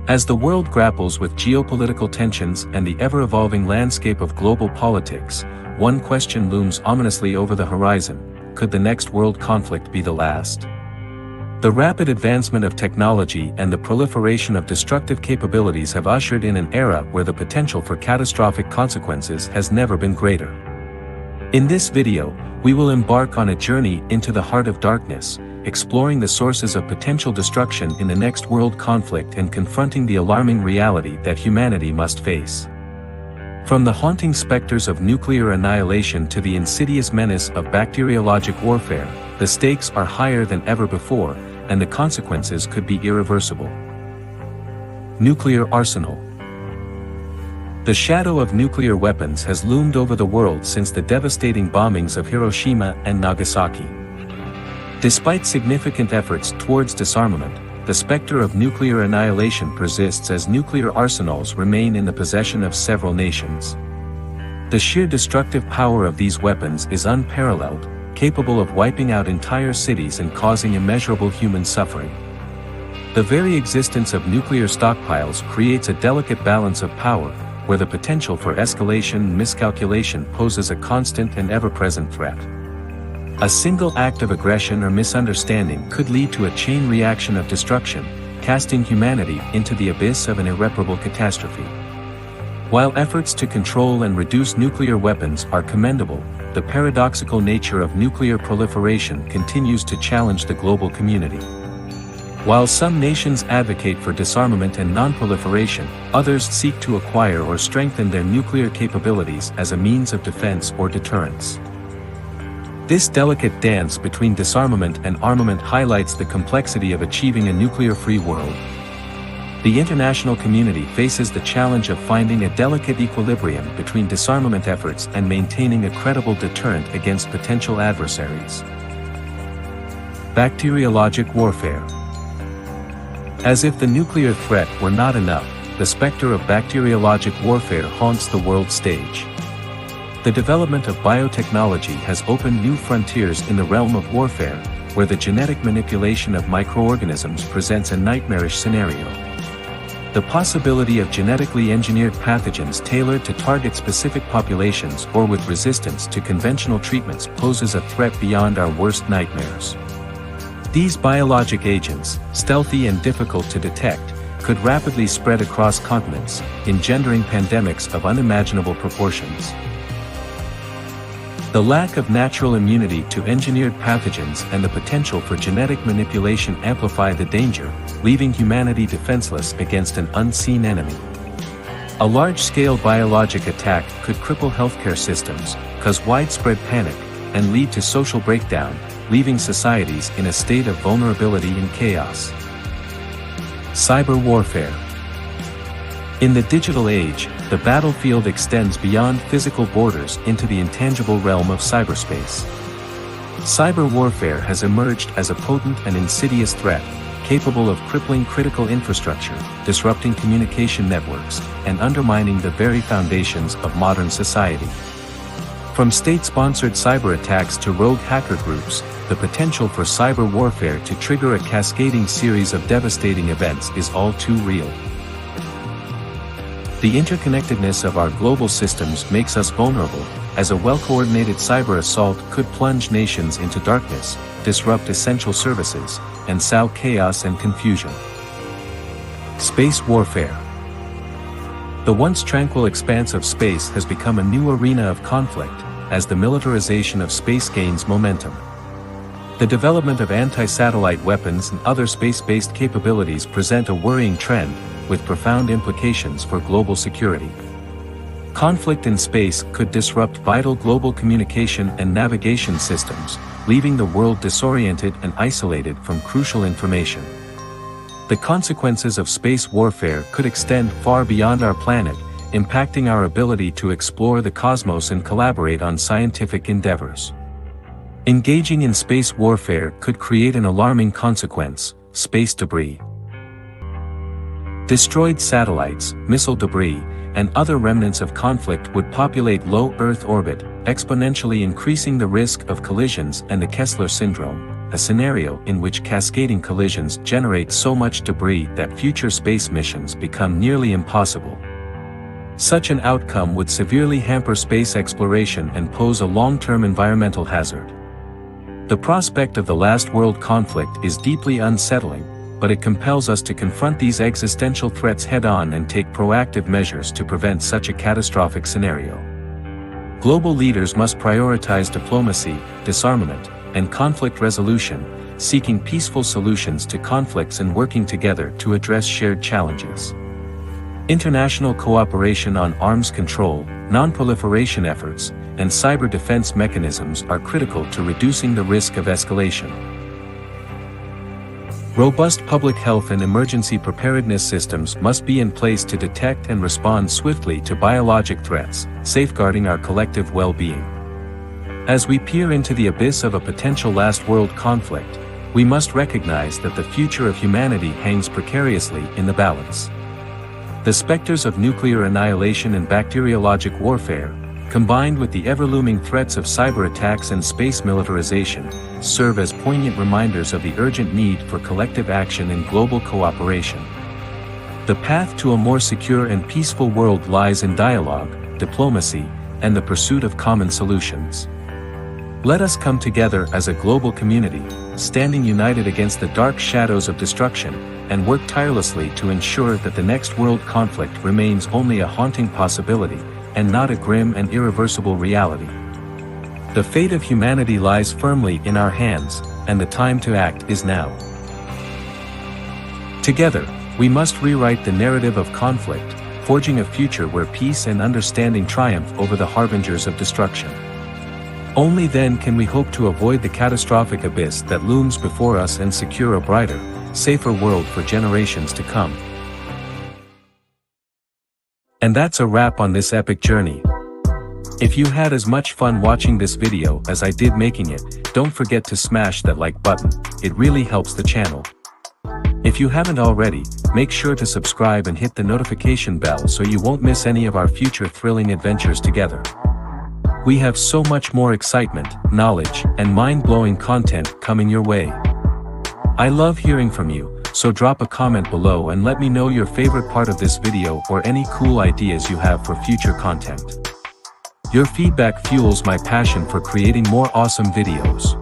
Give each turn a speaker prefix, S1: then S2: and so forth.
S1: As the world grapples with geopolitical tensions and the ever-evolving landscape of global politics, one question looms ominously over the horizon: could the next world conflict be the last? The rapid advancement of technology and the proliferation of destructive capabilities have ushered in an era where the potential for catastrophic consequences has never been greater. In this video, we will embark on a journey into the heart of darkness, exploring the sources of potential destruction in the next world conflict and confronting the alarming reality that humanity must face. From the haunting specters of nuclear annihilation to the insidious menace of bacteriological warfare, the stakes are higher than ever before, and the consequences could be irreversible. Nuclear arsenal. The shadow of nuclear weapons has loomed over the world since the devastating bombings of Hiroshima and Nagasaki. Despite significant efforts towards disarmament, the specter of nuclear annihilation persists as nuclear arsenals remain in the possession of several nations. The sheer destructive power of these weapons is unparalleled, capable of wiping out entire cities and causing immeasurable human suffering. The very existence of nuclear stockpiles creates a delicate balance of power, where the potential for escalation and miscalculation poses a constant and ever-present threat. A single act of aggression or misunderstanding could lead to a chain reaction of destruction, casting humanity into the abyss of an irreparable catastrophe. While efforts to control and reduce nuclear weapons are commendable, the paradoxical nature of nuclear proliferation continues to challenge the global community. While some nations advocate for disarmament and non-proliferation, others seek to acquire or strengthen their nuclear capabilities as a means of defense or deterrence. This delicate dance between disarmament and armament highlights the complexity of achieving a nuclear-free world. The international community faces the challenge of finding a delicate equilibrium between disarmament efforts and maintaining a credible deterrent against potential adversaries. Bacteriological warfare. As if the nuclear threat were not enough, the specter of bacteriological warfare haunts the world stage. The development of biotechnology has opened new frontiers in the realm of warfare, where the genetic manipulation of microorganisms presents a nightmarish scenario. The possibility of genetically engineered pathogens tailored to target specific populations or with resistance to conventional treatments poses a threat beyond our worst nightmares. These biologic agents, stealthy and difficult to detect, could rapidly spread across continents, engendering pandemics of unimaginable proportions. The lack of natural immunity to engineered pathogens and the potential for genetic manipulation amplify the danger, leaving humanity defenseless against an unseen enemy. A large-scale biologic attack could cripple healthcare systems, cause widespread panic, and lead to social breakdown, leaving societies in a state of vulnerability and chaos. Cyber warfare. In the digital age, the battlefield extends beyond physical borders into the intangible realm of cyberspace. Cyber warfare has emerged as a potent and insidious threat, capable of crippling critical infrastructure, disrupting communication networks, and undermining the very foundations of modern society. From state-sponsored cyberattacks to rogue hacker groups, the potential for cyber warfare to trigger a cascading series of devastating events is all too real. The interconnectedness of our global systems makes us vulnerable, as a well-coordinated cyber assault could plunge nations into darkness, disrupt essential services, and sow chaos and confusion. Space warfare. The once tranquil expanse of space has become a new arena of conflict, as the militarization of space gains momentum. The development of anti-satellite weapons and other space-based capabilities present a worrying trend, with profound implications for global security. Conflict in space could disrupt vital global communication and navigation systems, leaving the world disoriented and isolated from crucial information. The consequences of space warfare could extend far beyond our planet, impacting our ability to explore the cosmos and collaborate on scientific endeavors. Engaging in space warfare could create an alarming consequence: space debris. Destroyed satellites, missile debris, and other remnants of conflict would populate low Earth orbit, exponentially increasing the risk of collisions and the Kessler syndrome, a scenario in which cascading collisions generate so much debris that future space missions become nearly impossible. Such an outcome would severely hamper space exploration and pose a long-term environmental hazard. The prospect of the last world conflict is deeply unsettling, but it compels us to confront these existential threats head-on and take proactive measures to prevent such a catastrophic scenario. Global leaders must prioritize diplomacy, disarmament, and conflict resolution, seeking peaceful solutions to conflicts and working together to address shared challenges. International cooperation on arms control, non-proliferation efforts, and cyber defense mechanisms are critical to reducing the risk of escalation. Robust public health and emergency preparedness systems must be in place to detect and respond swiftly to biologic threats, safeguarding our collective well-being. As we peer into the abyss of a potential last world conflict, we must recognize that the future of humanity hangs precariously in the balance. The specters of nuclear annihilation and bacteriologic warfare, combined with the ever-looming threats of cyberattacks and space militarization, serve as poignant reminders of the urgent need for collective action and global cooperation. The path to a more secure and peaceful world lies in dialogue, diplomacy, and the pursuit of common solutions. Let us come together as a global community, standing united against the dark shadows of destruction, and work tirelessly to ensure that the next world conflict remains only a haunting possibility, and not a grim and irreversible reality. The fate of humanity lies firmly in our hands, and the time to act is now. Together, we must rewrite the narrative of conflict, forging a future where peace and understanding triumph over the harbingers of destruction. Only then can we hope to avoid the catastrophic abyss that looms before us and secure a brighter, safer world for generations to come. And that's a wrap on this epic journey. If you had as much fun watching this video as I did making it, don't forget to smash that like button, it really helps the channel. If you haven't already, make sure to subscribe and hit the notification bell so you won't miss any of our future thrilling adventures together. We have so much more excitement, knowledge, and mind-blowing content coming your way. I love hearing from you, so drop a comment below and let me know your favorite part of this video or any cool ideas you have for future content. Your feedback fuels my passion for creating more awesome videos.